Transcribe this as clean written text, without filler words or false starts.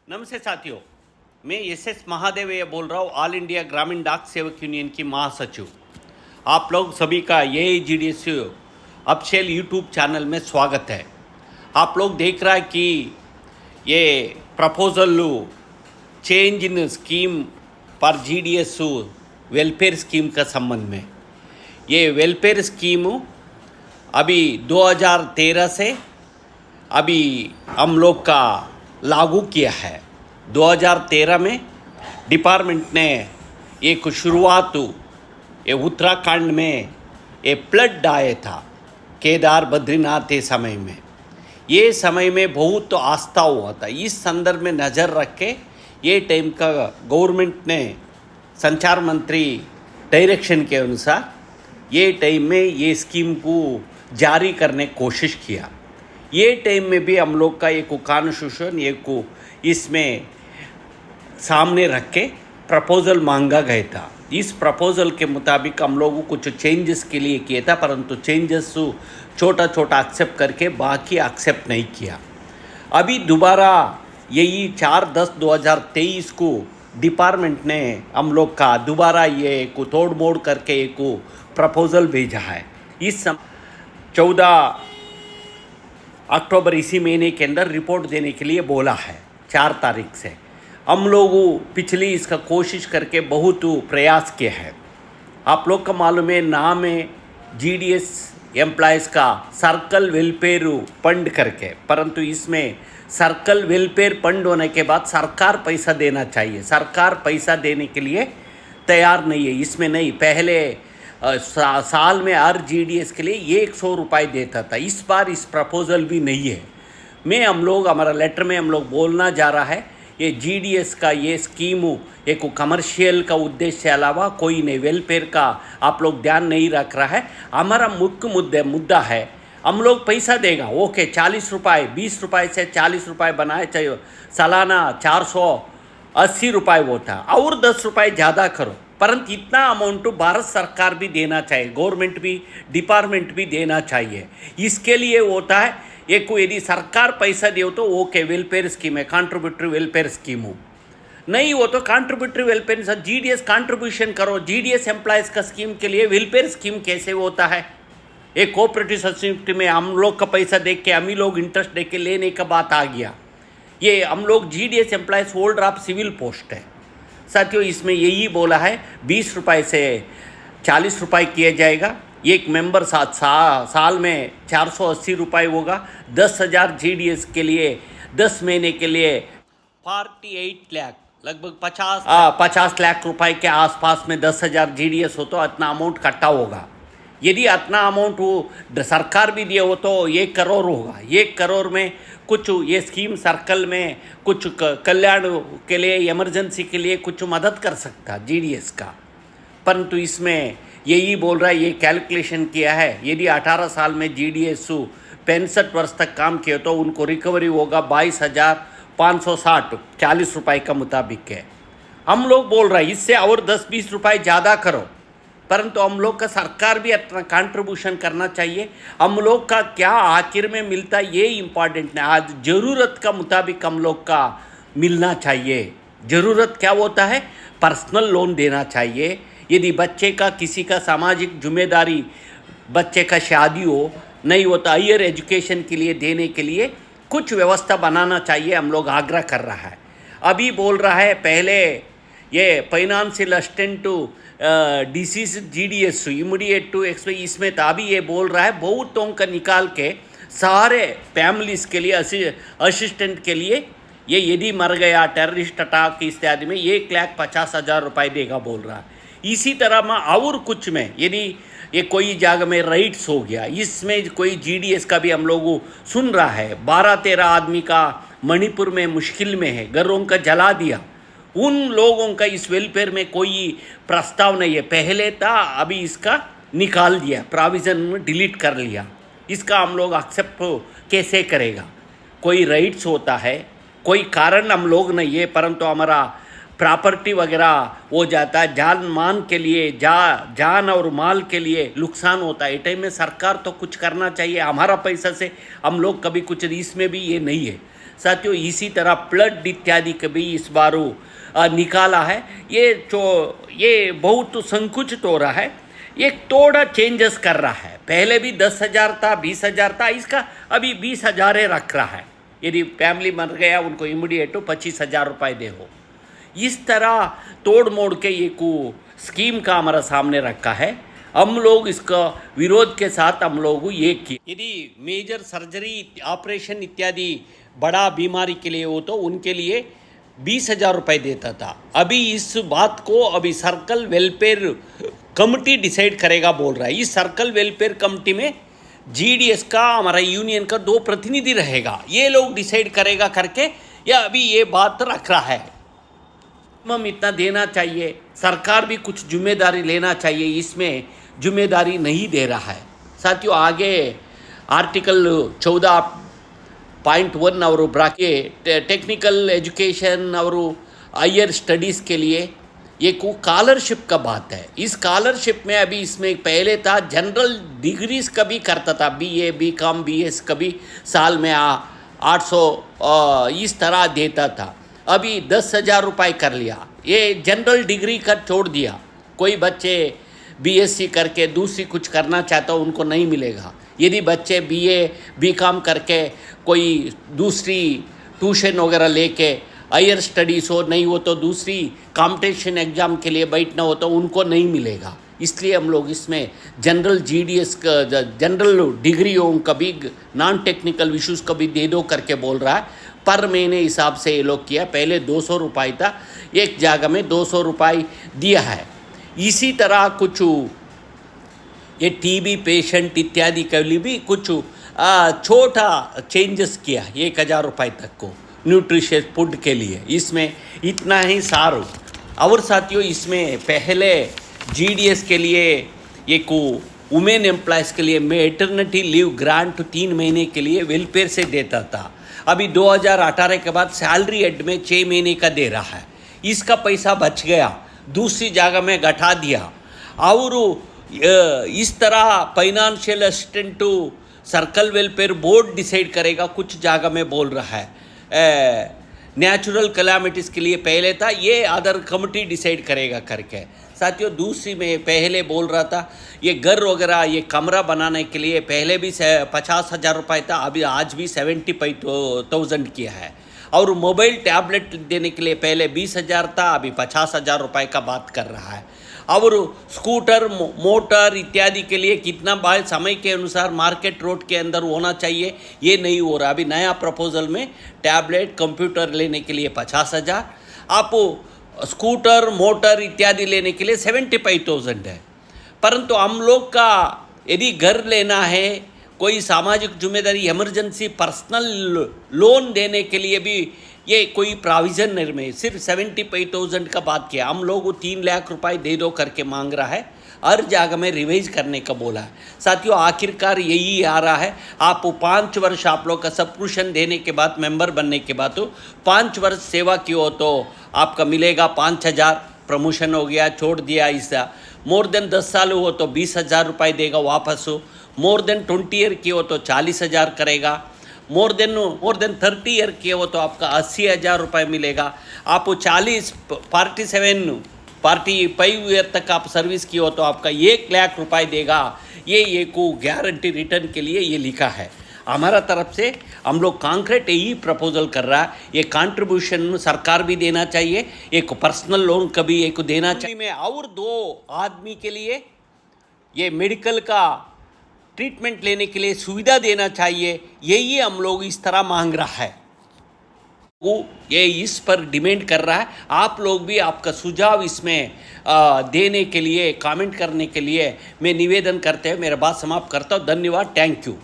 नमस्ते साथियों, मैं एस महादेवಯ್య बोल रहा हूँ, ऑल इंडिया ग्रामीण डाक सेवक यूनियन की महासचिव। आप लोग सभी का AIGDS ऑफिशियल यूट्यूब चैनल में स्वागत है। आप लोग देख रहा है कि ये प्रपोजल चेंज इन स्कीम पर GDS वेलफेयर स्कीम का संबंध में, ये वेलफेयर स्कीम अभी 2013 से अभी हम लोग का लागू किया है। 2013 में डिपार्टमेंट ने एक शुरुआत ये उत्तराखंड में ये फ्लड आया था, केदार बद्रीनाथ के समय में। ये समय में बहुत आस्था हुआ था। इस संदर्भ में नज़र रख के ये टाइम का गवर्नमेंट ने संचार मंत्री डायरेक्शन के अनुसार ये टाइम में ये स्कीम को जारी करने की कोशिश किया। ये टाइम में भी हम लोग का एक कॉन्स्टिट्यूशन एक इसमें सामने रख के प्रपोज़ल मांगा गया था। इस प्रपोज़ल के मुताबिक हम लोगों कुछ चेंजेस के लिए किया था, परंतु चेंजेस छोटा छोटा एक्सेप्ट करके बाकी एक्सेप्ट नहीं किया। अभी दोबारा यही 4/10/2023 को डिपार्टमेंट ने हम लोग का दोबारा ये को तोड़ मोड़ करके एक प्रपोज़ल भेजा है। इस 14 अक्टूबर इसी महीने के अंदर रिपोर्ट देने के लिए बोला है। 4 तारीख से हम लोग पिछली इसका कोशिश करके बहुत प्रयास किए हैं। आप लोग का मालूम है, नाम है GDS एम्प्लॉयज़ का सर्कल वेलफेयर फंड करके, परंतु इसमें सर्कल वेलफेयर फंड होने के बाद सरकार पैसा देना चाहिए। सरकार पैसा देने के लिए तैयार नहीं है। इसमें नहीं, पहले साल में हर GDS के लिए 100 रुपये देता था। इस बार इस प्रपोज़ल भी नहीं है। हम लोग हमारा लेटर में हम लोग बोलना जा रहा है, ये GDS का ये स्कीम एक कमर्शियल का उद्देश्य के अलावा कोई नहीं, वेलफेयर का आप लोग ध्यान नहीं रख रहा है। हमारा मुख्य मुद्दा है, हम लोग पैसा देगा, ओके 40 रुपये 20 रुपये से 40 रुपये बनाए, चाहिए सालाना 480 रुपये होता, और 10 रुपये ज़्यादा करो, परंतु इतना अमाउंट भारत सरकार भी देना चाहिए, गवर्नमेंट भी डिपार्टमेंट भी देना चाहिए। इसके लिए होता है एक यदि सरकार पैसा दे तो ओके वेलफेयर स्कीम है, कॉन्ट्रीब्यूटरी वेलफेयर स्कीम हो, नहीं हो तो कॉन्ट्रीब्यूटरी वेलफेयर GDS कॉन्ट्रीब्यूशन करो। GDS एम्प्लॉयज़ का स्कीम के लिए वेलफेयर स्कीम कैसे होता है? एक कोऑपरेटिव सोसाइटी में हम लोग का पैसा देख के हम ही लोग इंटरेस्ट दे के लेने का बात आ गया। ये हम लोग GDS employees holder of civil post है। साथियों, इसमें यही बोला है 20 रुपये से 40 रुपये किया जाएगा। एक मेंबर साल में 480 रुपये होगा। 10,000 GDS के लिए 10 महीने के लिए 48 लाख, लगभग 50 लाख रुपए के आसपास में 10,000 GDS हो तो इतना अमाउंट इकट्ठा होगा। यदि इतना अमाउंट वो सरकार भी दिए हो तो 1 करोड़ होगा। 1 करोड़ में कुछ ये स्कीम सर्कल में कुछ कल्याण के लिए, इमरजेंसी के लिए कुछ मदद कर सकता GDS का, परंतु इसमें यही बोल रहा है, ये कैलकुलेशन किया है, यदि 18 साल में GDS 65 वर्ष तक काम किया तो उनको रिकवरी होगा 22,560 40 रुपये का मुताबिक है। हम लोग बोल रहे हैं इससे और 10-20 रुपये ज़्यादा करो, परंतु हम लोग का सरकार भी अपना कंट्रीब्यूशन करना चाहिए। हम लोग का क्या आखिर में मिलता है ये इम्पॉर्टेंट है। आज ज़रूरत का मुताबिक हम लोग का मिलना चाहिए। ज़रूरत क्या होता है? पर्सनल लोन देना चाहिए। यदि बच्चे का किसी का सामाजिक जिम्मेदारी, बच्चे का शादी हो, नहीं होता हायर एजुकेशन के लिए देने के लिए कुछ व्यवस्था बनाना चाहिए, हम लोग आग्रह कर रहा है। अभी बोल रहा है पहले ये financial assistant to deceased GDS immediate to एक्सपे, इसमें तो अभी ये बोल रहा है बहुतों का निकाल के सारे फैमिलीज़ के लिए असिस्टेंट के लिए ये यदि मर गया टेररिस्ट अटैक इत्यादि में 1,50,000 रुपये देगा बोल रहा है। इसी तरह में और कुछ में यदि ये कोई जगह में राइट्स हो गया, इसमें कोई GDS का भी हम लोग सुन रहा है। 12-13 आदमी का मणिपुर में मुश्किल में है, घरों का जला दिया, उन लोगों का इस वेलफेयर में कोई प्रस्ताव नहीं है। पहले था, अभी इसका निकाल दिया, प्रोविज़न में डिलीट कर लिया। इसका हम लोग एक्सेप्ट कैसे करेगा? कोई राइट्स होता है, कोई कारण हम लोग नहीं है, परंतु हमारा प्रॉपर्टी वगैरह हो जाता है, जान मान के लिए जान और माल के लिए नुकसान होता है। टाइम में सरकार तो कुछ करना चाहिए। हमारा पैसा से हम लोग कभी कुछ, इसमें भी ये नहीं है। साथियों इसी तरह फ्लड इत्यादि का भी इस बार निकाला है। ये बहुत संकुचित हो रहा है, ये थोड़ा चेंजेस कर रहा है। पहले भी 10,000 था, 20,000 था, इसका अभी 20,000 रख रहा है। यदि फैमिली मर गया उनको इमीडिएट 25,000 रुपये दे हो। इस तरह तोड़ मोड़ के ये स्कीम का हमारा सामने रखा है। हम लोग इसका विरोध के साथ हम लोग ये किए। यदि मेजर सर्जरी ऑपरेशन इत्यादि बड़ा बीमारी के लिए हो तो उनके लिए 20,000 रुपये देता था। अभी इस बात को अभी सर्कल वेलफेयर कमिटी डिसाइड करेगा बोल रहा है। इस सर्कल वेलफेयर कमिटी में जीडीएस का हमारा यूनियन का 2 प्रतिनिधि रहेगा, ये लोग डिसाइड करेगा करके या अभी ये बात रख रहा है। हम इतना देना चाहिए, सरकार भी कुछ जिम्मेदारी लेना चाहिए, इसमें जिम्मेदारी नहीं दे रहा है। साथियों आगे आर्टिकल 14.1 और ब्रैकेट टेक्निकल एजुकेशन और हायर स्टडीज़ के लिए ये स्कॉलरशिप का बात है। इस स्कॉलरशिप में अभी इसमें पहले था जनरल डिग्रीज का भी करता था, बीए, बीकॉम, बीएस कभी साल में 800 इस तरह देता था। अभी 10,000 रुपये कर लिया, ये जनरल डिग्री का छोड़ दिया। कोई बच्चे बीएससी करके दूसरी कुछ करना चाहता हो उनको नहीं मिलेगा। यदि बच्चे बीए, बीकॉम करके कोई दूसरी ट्यूशन वगैरह लेके हायर स्टडीज़ हो, नहीं हो तो दूसरी कंपटीशन एग्ज़ाम के लिए बैठना हो तो उनको नहीं मिलेगा। इसलिए हम लोग इसमें जनरल जीडीएस का जनरल डिग्रियों का भी नॉन टेक्निकल इश्यूज़ का भी दे दो करके बोल रहा है। पर महीने हिसाब से ये लोग किया, पहले 200 रुपये था, एक जगह में 200 रुपये दिया है। इसी तरह कुछ ये टीबी पेशेंट इत्यादि के लिए भी कुछ छोटा चेंजेस किया, 1,000 रुपये तक को न्यूट्रिशियस फूड के लिए। इसमें इतना ही सारू। और साथियों इसमें पहले जीडीएस के लिए एक वुमेन एम्प्लॉयज़ के लिए मैटरनिटी लीव ग्रांट 3 महीने के लिए वेलफेयर से देता था। अभी 2018 के बाद सैलरी एड में 6 महीने का दे रहा है। इसका पैसा बच गया, दूसरी जगह में घटा दिया। और इस तरह financial assistant circle welfare board decide करेगा, कुछ जगह में बोल रहा है। नेचुरल कैलामिटीज़ के लिए पहले था, ये अदर कमिटी डिसाइड करेगा करके। साथियों दूसरी में पहले बोल रहा था ये घर वगैरह ये कमरा बनाने के लिए पहले भी 50,000 रुपये था, अभी आज भी 75,000 किया है। और मोबाइल टैबलेट देने के लिए पहले 20,000 था, अभी 50,000 रुपये का बात कर रहा है। और स्कूटर, मोटर इत्यादि के लिए कितना बार समय के अनुसार मार्केट रोड के अंदर होना चाहिए, ये नहीं हो रहा। अभी नया प्रपोजल में टैबलेट, कंप्यूटर लेने के लिए 50,000, आप स्कूटर, मोटर इत्यादि लेने के लिए 75,000 है। परंतु हम लोग का यदि घर लेना है, कोई सामाजिक जिम्मेदारी, इमरजेंसी, पर्सनल लोन देने के लिए भी ये कोई प्रोविज़न नहीं में, सिर्फ 75,000 का बात किया। हम लोग 3 लाख रुपए दे दो करके मांग रहा है, हर जगह में रिवाइज करने का बोला है। साथियों आखिरकार यही आ रहा है, आप 5 वर्ष आप लोग का सब्सक्रिप्शन देने के बाद, मेंबर बनने के बाद 5 वर्ष सेवा की हो तो आपका मिलेगा 5,000, प्रमोशन हो गया छोड़ दिया ऐसा। मोर देन 10 साल हो तो 20,000 रुपये देगा वापस। मोर देन 20 ईयर की हो तो 40,000 करेगा। मोर देन 30 ईयर की हो तो आपका 80,000 रुपये मिलेगा। आप 45 ईयर तक आप सर्विस की हो तो आपका 1 लाख रुपये देगा। ये को गारंटी रिटर्न के लिए ये लिखा है। हमारा तरफ से हम लोग कॉन्क्रीट यही प्रपोजल कर रहा है। ये कंट्रीब्यूशन सरकार भी देना चाहिए, एक पर्सनल लोन का भी एक देना चाहिए में, और 2 आदमी के लिए ये मेडिकल का ट्रीटमेंट लेने के लिए सुविधा देना चाहिए। यही हम लोग इस तरह मांग रहा है, वो ये इस पर डिमांड कर रहा है। आप लोग भी आपका सुझाव इसमें देने के लिए, कमेंट करने के लिए मैं निवेदन करते हैं। मेरा बात समाप्त करता हूँ। धन्यवाद, थैंक यू।